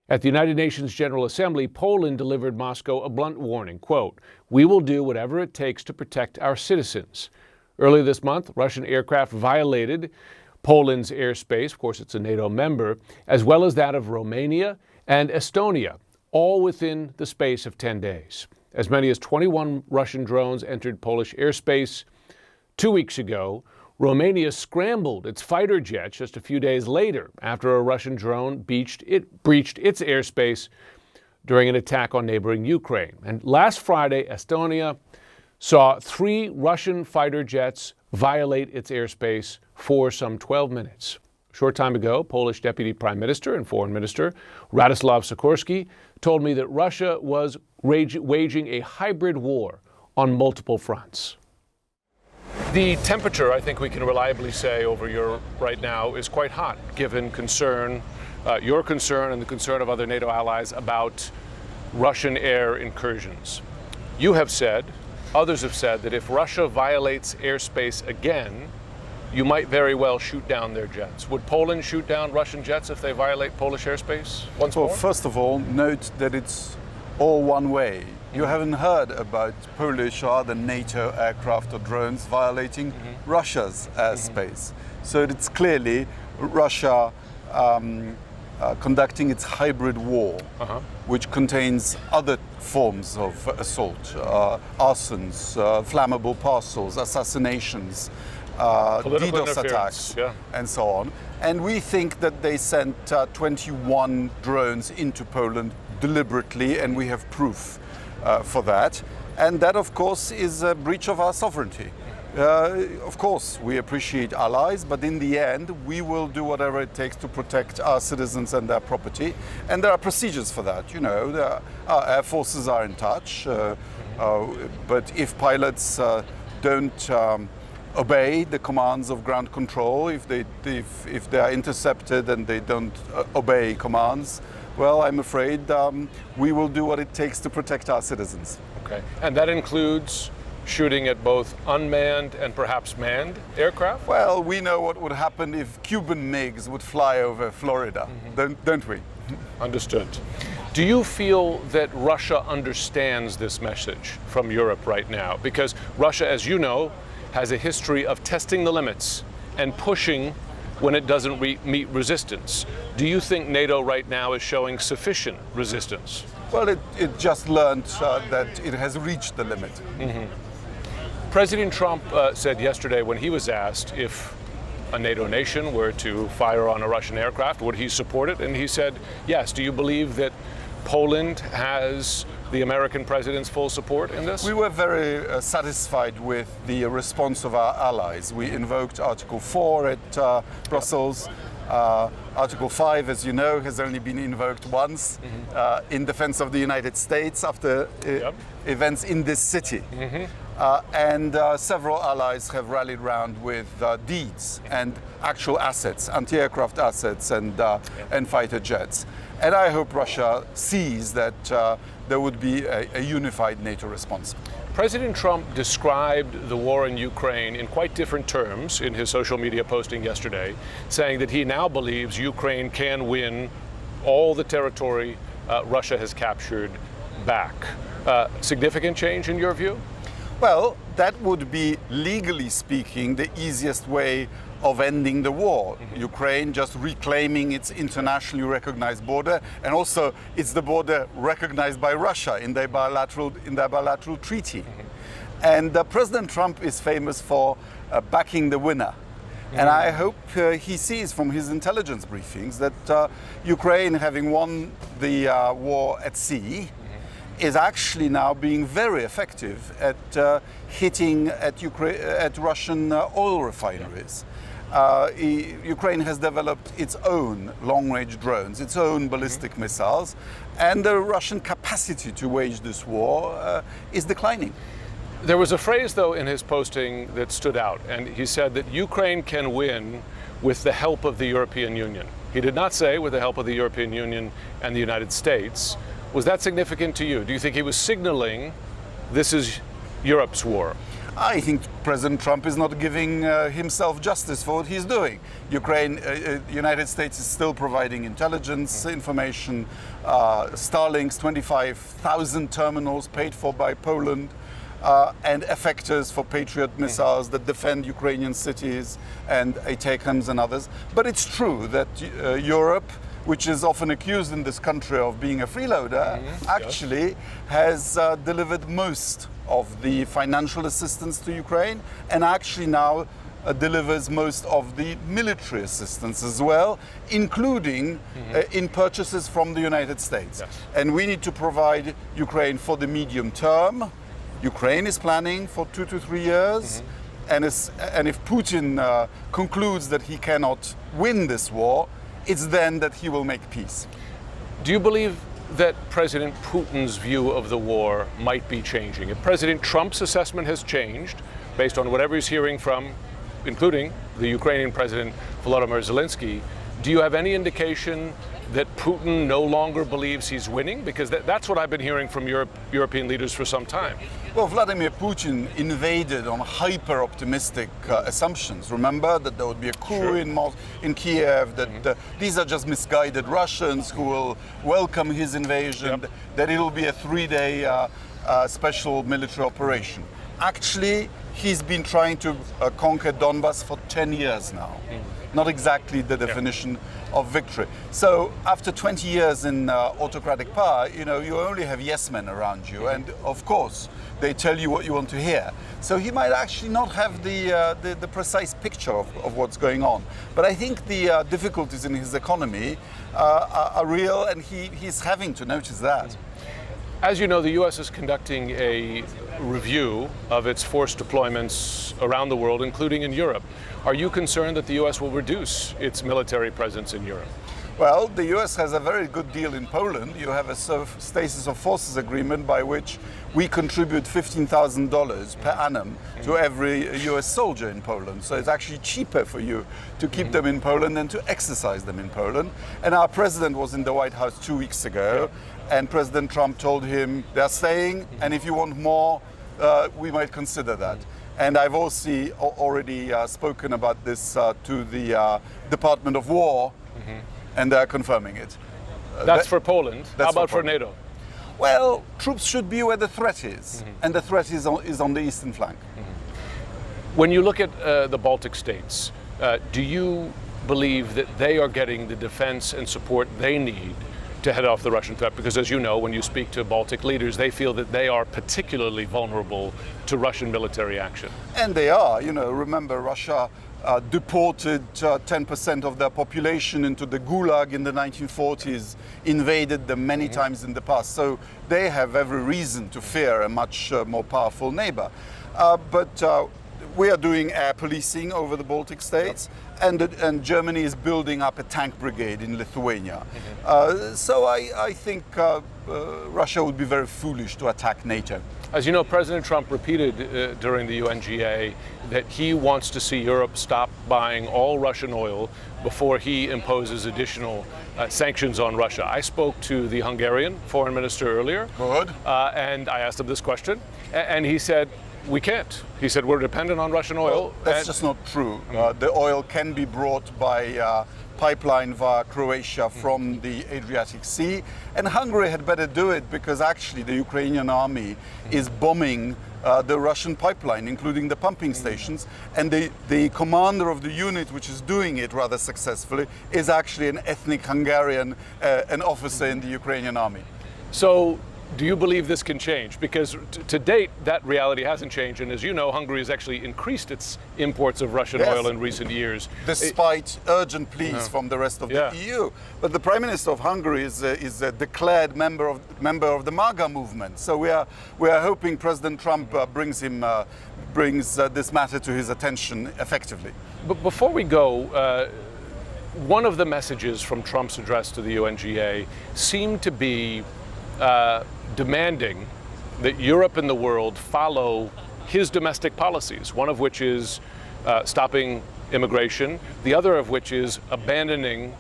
At the United Nations General Assembly, Poland delivered Moscow a blunt warning, quote, "We will do whatever it takes to protect our citizens." Earlier this month, Russian aircraft violated Poland's airspace, of course it's a NATO member, as well as that of Romania and Estonia, all within the space of 10 days. As many as 21 Russian drones entered Polish airspace 2 weeks ago. Romania scrambled its fighter jets just a few days later after a Russian drone breached its airspace during an attack on neighboring Ukraine. And last Friday, Estonia saw 3 Russian fighter jets violate its airspace for some 12 minutes. A short time ago, Polish Deputy Prime Minister and Foreign Minister Radoslaw Sikorski told me that Russia was waging a hybrid war on multiple fronts. The temperature, I think we can reliably say, over Europe right now is quite hot, given concern, your concern and the concern of other NATO allies about Russian air incursions. You have said, others have said, that if Russia violates airspace again, you might very well shoot down their jets. Would Poland shoot down Russian jets if they violate Polish airspace once more? Well, first of all, note that it's all one way. You haven't heard about Polish or other NATO aircraft or drones violating Russia's airspace. So it's clearly Russia conducting its hybrid war, which contains other forms of assault, arsons, flammable parcels, assassinations, DDoS attacks, and so on. And we think that they sent 21 drones into Poland deliberately, and we have proof for that. And that, of course, is a breach of our sovereignty. Of course, we appreciate allies, but in the end, we will do whatever it takes to protect our citizens and their property. And there are procedures for that. You know, our air forces are in touch. But if pilots don't obey the commands of ground control, if they are intercepted and they don't obey commands, well, I'm afraid we will do what it takes to protect our citizens. Okay, and that includes shooting at both unmanned and perhaps manned aircraft? Well, we know what would happen if Cuban MiGs would fly over Florida, don't we? Understood. Do you feel that Russia understands this message from Europe right now? Because Russia, as you know, has a history of testing the limits and pushing when it doesn't meet resistance. Do you think NATO right now is showing sufficient resistance? Well, it just learned that it has reached the limit. President Trump said yesterday when he was asked if a NATO nation were to fire on a Russian aircraft, would he support it? And he said, yes. Do you believe that Poland has the American president's full support in this? We were very satisfied with the response of our allies. We invoked Article 4 at Brussels. Article 5, as you know, has only been invoked once in defense of the United States after events in this city. And several allies have rallied round with deeds and actual assets, anti-aircraft assets and fighter jets. And I hope Russia sees that there would be a unified NATO response. President Trump described the war in Ukraine in quite different terms in his social media posting yesterday, saying that he now believes Ukraine can win all the territory Russia has captured back. Significant change in your view? Well, that would be, legally speaking, the easiest way of ending the war. Ukraine just reclaiming its internationally recognized border, and also it's the border recognized by Russia in their bilateral treaty. And President Trump is famous for backing the winner. And I hope he sees from his intelligence briefings that Ukraine, having won the war at sea, is actually now being very effective at hitting at Russian oil refineries. Ukraine has developed its own long-range drones, its own ballistic missiles, and the Russian capacity to wage this war is declining. There was a phrase, though, in his posting that stood out, and he said that Ukraine can win with the help of the European Union. He did not say with the help of the European Union and the United States. Was that significant to you? Do you think he was signaling this is Europe's war? I think President Trump is not giving himself justice for what he's doing. United States is still providing intelligence information, Starlink's 25,000 terminals paid for by Poland, and effectors for Patriot missiles that defend Ukrainian cities and ATACMS and others. But it's true that Europe, which is often accused in this country of being a freeloader, actually has delivered most of the financial assistance to Ukraine, and actually now delivers most of the military assistance as well, including in purchases from the United States. Yes. And we need to provide Ukraine for the medium term. Ukraine is planning for 2 to 3 years. And if Putin concludes that he cannot win this war, it's then that he will make peace. Do you believe that President Putin's view of the war might be changing? If President Trump's assessment has changed, based on whatever he's hearing from, including the Ukrainian President Volodymyr Zelensky, do you have any indication that Putin no longer believes he's winning? Because that's what I've been hearing from European leaders for some time. Well, Vladimir Putin invaded on hyper-optimistic assumptions. Remember that there would be a coup in Kiev, that these are just misguided Russians who will welcome his invasion, that it will be a 3-day special military operation. Actually, he's been trying to conquer Donbas for 10 years now. Not exactly the definition of victory. So after 20 years in autocratic power, you only have yes men around you, and of course they tell you what you want to hear. So he might actually not have the precise picture of what's going on. But I think the difficulties in his economy are real, and he's having to notice that. As you know, the U.S. is conducting a review of its force deployments around the world, including in Europe. Are you concerned that the U.S. will reduce its military presence in Europe? Well, the U.S. has a very good deal in Poland. You have a status of forces agreement by which we contribute $15,000 per annum to every U.S. soldier in Poland. So it's actually cheaper for you to keep them in Poland than to exercise them in Poland. And our president was in the White House 2 weeks ago, and President Trump told him they're staying, and if you want more, we might consider that. And I've also already spoken about this to the Department of War, and they're confirming it. That's for Poland. How about for NATO? Well, troops should be where the threat is, and the threat is on the eastern flank. When you look at the Baltic states, do you believe that they are getting the defense and support they need to head off the Russian threat? Because as you know, when you speak to Baltic leaders, they feel that they are particularly vulnerable to Russian military action. And they are. Remember, Russia deported 10% of their population into the Gulag in the 1940s, invaded them many times in the past. So they have every reason to fear a much more powerful neighbor. But we are doing air policing over the Baltic states, and Germany is building up a tank brigade in Lithuania. So I think Russia would be very foolish to attack NATO. As you know, President Trump repeated during the UNGA that he wants to see Europe stop buying all Russian oil before he imposes additional sanctions on Russia. I spoke to the Hungarian foreign minister earlier. Good. And I asked him this question, and he said, we can't. He said, we're dependent on Russian oil. Well, that's just not true. The oil can be brought by pipeline via Croatia from the Adriatic Sea. And Hungary had better do it because actually the Ukrainian army is bombing the Russian pipeline, including the pumping stations. And the commander of the unit, which is doing it rather successfully, is actually an ethnic Hungarian, an officer in the Ukrainian army. So do you believe this can change? Because to date, that reality hasn't changed. And as you know, Hungary has actually increased its imports of Russian oil in recent years. Despite urgent pleas from the rest of the EU. But the Prime Minister of Hungary is a declared member of the MAGA movement. So we are hoping President Trump brings this matter to his attention effectively. But before we go, one of the messages from Trump's address to the UNGA seemed to be demanding that Europe and the world follow his domestic policies, one of which is stopping immigration, the other of which is abandoning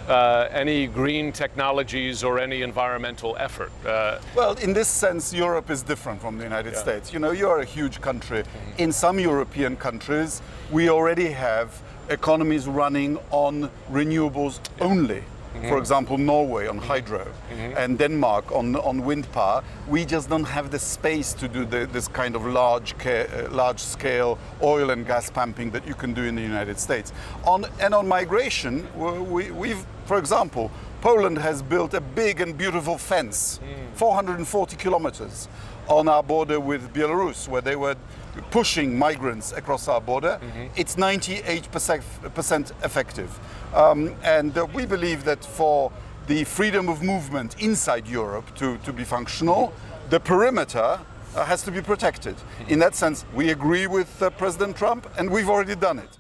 any green technologies or any environmental effort. Well, in this sense, Europe is different from the United States. You know, you're a huge country. In some European countries, we already have economies running on renewables only. For example, Norway on hydro and Denmark on wind power. We just don't have the space to do this kind of large-scale oil and gas pumping that you can do in the United States. On migration, we've, for example, Poland has built a big and beautiful fence, 440 kilometers, on our border with Belarus, where they were pushing migrants across our border. It's 98% effective. And we believe that for the freedom of movement inside Europe to be functional, the perimeter has to be protected. In that sense, we agree with President Trump, and we've already done it.